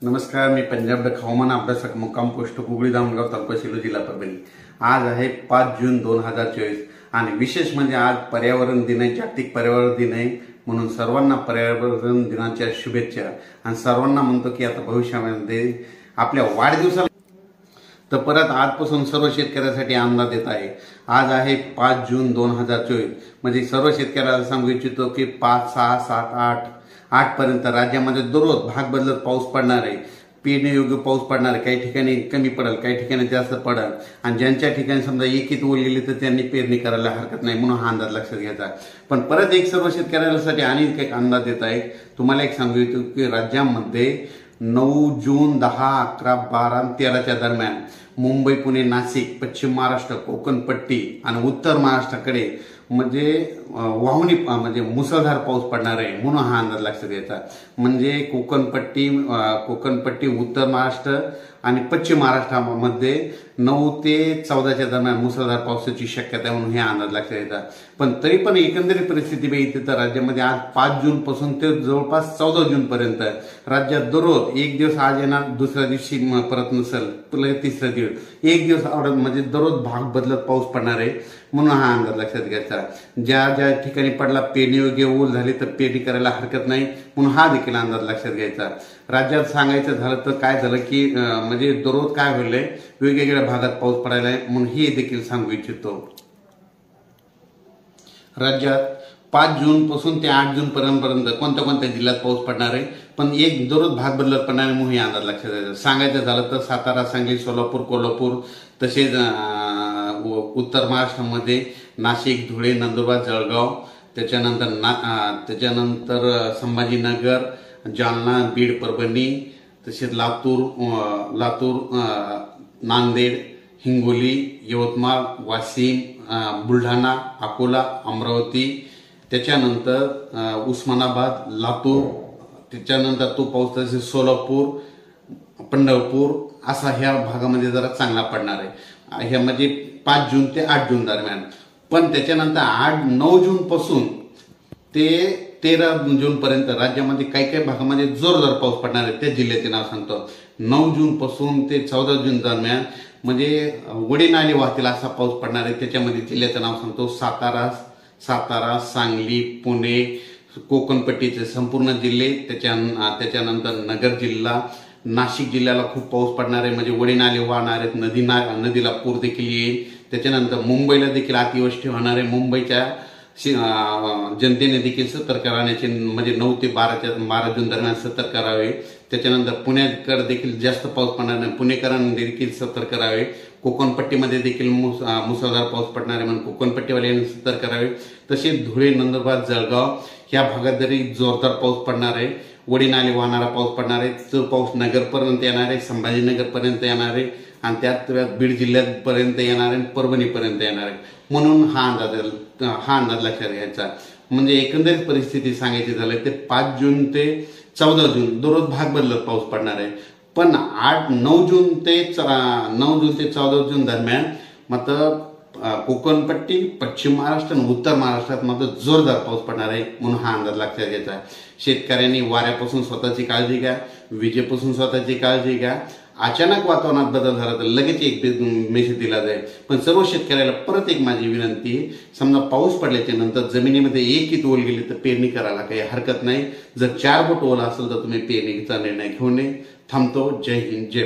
नमस्कार, मी पंजाब डक हवामान अभ्यासक मुक्काम पोस्ट कुगळी दामगाव तालुका सेलू जिल्हा परभणी। आज आहे 5 जून 2024 आणि विशेष म्हणजे आज पर्यावरण दिन आहे, जागतिक पर्यावरण दिन आहे। म्हणून सर्वांना पर्यावरण दिनाच्या शुभेच्छा आणि सर्वांना म्हणतो की आता भविष्यामध्ये आपल्या वाढदिवसाला तर परत आजपासून सर्व शेतकऱ्यांसाठी अंदाज देत आहे। आज आहे 5 जून 2024 म्हणजे सर्व शेतकऱ्याला सांगू इच्छितो की 5, 6, 7, 8 पर्यंत राज्यामध्ये दररोज भाग बदलत पाऊस पडणार आहे। पेरणीयोग्य पाऊस पडणार आहे, काही ठिकाणी कमी पडेल, काही ठिकाणी जास्त पडेल आणि ज्यांच्या ठिकाणी समजा एकीत ओल गेली तर त्यांनी पेरणी करायला हरकत नाही, म्हणून हा अंदाज लक्षात घ्यायचा। पण परत एक सर्व शेतकऱ्यांसाठी आणि एक अंदाज देत आहे। तुम्हाला एक सांगू इच्छितो की राज्यामध्ये 9 जून 10, 11, 12 आणि 13च्या दरम्यान मुंबई, पुणे, नाशिक, पश्चिम महाराष्ट्र, कोकण पट्टी आणि उत्तर महाराष्ट्राकडे म्हणजे वाहुणी म्हणजे मुसळधार पाऊस पडणार आहे, म्हणून हा अंदाज लक्षात घ्यायचा। म्हणजे कोकणपट्टी, उत्तर महाराष्ट्र आणि पश्चिम महाराष्ट्रामध्ये 9 ते 14च्या दरम्यान मुसळधार पावसाची शक्यता आहे, म्हणून हे अंदाज लक्षात घ्यायचा। पण तरी पण एकंदरीत परिस्थिती बघितली तर राज्यामध्ये आज 5 जून पासून ते जवळपास 14 जून पर्यंत राज्यात दररोज एक दिवस आज येणार, दुसऱ्या दिवशी परत नसेल, तिसऱ्या दिवस एक दिवस म्हणजे दररोज भाग बदलत पाऊस पडणार आहे, म्हणून हा अंदाज लक्षात घ्यायचा। ज्या ज्या ठिकाणी पडला पेरणीयोग्य ओल झाली तर पेरणी करायला हरकत नाही, म्हणून हा देखील अंदाज लक्षात घ्यायचा। राज्यात सांगायचं झालं तर काय झालं की म्हणजे दररोज काय होईल, वेगवेगळ्या भागात पाऊस पडायला आहे, म्हणून हे देखील सांगू इच्छितो। राज्यात 5 जून पासून ते 8 जून पर्यंत कोणत्या कोणत्या जिल्ह्यात पाऊस पडणार आहे, पण एक दररोज भाग बदलत पडणार आहे, म्हणून हे अंदाज लक्षात घ्यायचा। सांगायचं झालं तर सातारा, सांगली, सोलापूर, कोल्हापूर, तसेच उत्तर महाराष्ट्रामध्ये नाशिक, धुळे, नंदुरबार, जळगाव, त्याच्यानंतर संभाजीनगर, जालना, बीड, परभणी, तसेच लातूर, नांदेड, हिंगोली, यवतमाळ, वाशिम, बुलढाणा, अकोला, अमरावती, त्याच्यानंतर उस्मानाबाद, लातूर, त्याच्यानंतर तो पाऊस तसेच सोलापूर, पंढरपूर असा ह्या भागामध्ये जरा चांगला पडणार आहे। ह्या म्हणजे 5 जून ते 8 जून दरम्यान। पण त्याच्यानंतर 9 जून पासून ते 13 जून पर्यंत राज्यामध्ये काही काही भागामध्ये जोरदार पाऊस पडणार आहे। त्या जिल्ह्याचे नाव सांगतो। 9 जून पासून ते 14 जून दरम्यान म्हणजे वडी नाले वाहतील असा पाऊस पडणार आहे। त्याच्यामध्ये जिल्ह्याचं नाव सांगतो, सातारा, सांगली, पुणे, कोकणपट्टीचे संपूर्ण जिल्हे, त्याच्यानंतर नगर जिल्हा, नाशिक जिल्ह्याला खूप पाऊस पडणार आहे, म्हणजे वडी नाले वाहणार आहेत, नदीला पूर देखील येईल। त्याच्यानंतर मुंबईला देखील अतिवृष्टी होणार आहे। मुंबईच्या जनतेने देखील सतर्क राहण्याचे म्हणजे 9 ते 12 जून दरम्यान सतर्क राहावे। त्याच्यानंतर पुण्याकडे देखील जास्त पाऊस पडणार नाही, पुणेकरांनी देखील सतर्क राहावे। कोकणपट्टीमध्ये देखील मुसळधार पाऊस पडणार आहे, म्हणून कोकणपट्टीवाल्यांनी सतर्क राहावे। तसेच धुळे, नंदुरबार, जळगाव या भागात जरी जोरदार पाऊस पडणार आहे, वडी नाले वाहणारा पाऊस पडणार आहे। तो पाऊस नगरपर्यंत येणार आहे, संभाजीनगरपर्यंत येणार आहे आणि त्यात बीड जिल्ह्यापर्यंत येणार आहे, परभणीपर्यंत येणार आहे, म्हणून हा अंदाज लक्षात घ्यायचा। म्हणजे एकंदरीत परिस्थिती सांगायची झाली तर 5 जून ते 14 जून दररोज भाग बदलत पाऊस पडणार आहे। पण 9 जून ते 14 जून दरम्यान मात्र कोकणपट्टी, पश्चिम महाराष्ट्र आणि उत्तर महाराष्ट्रात मात्र जोरदार पाऊस पडणार आहे, म्हणून हा अंदाज लक्षात घ्यायचा आहे। शेतकऱ्यांनी वाऱ्यापासून स्वतःची काळजी घ्या, विजेपासून स्वतःची काळजी घ्या। अचानक वातावरणात बदल झाला तर लगेच एक मेसेज दिला जाईल। पण सर्व शेतकऱ्याला परत एक माझी विनंती, समजा पाऊस पडल्याच्या नंतर जमिनीमध्ये एक ओल गेली तर पेरणी करायला काही हरकत नाही। जर 4 बोट ओल असेल तर तुम्ही पेरणीचा निर्णय घेऊ नये। थांबतो। जय हिंद, जय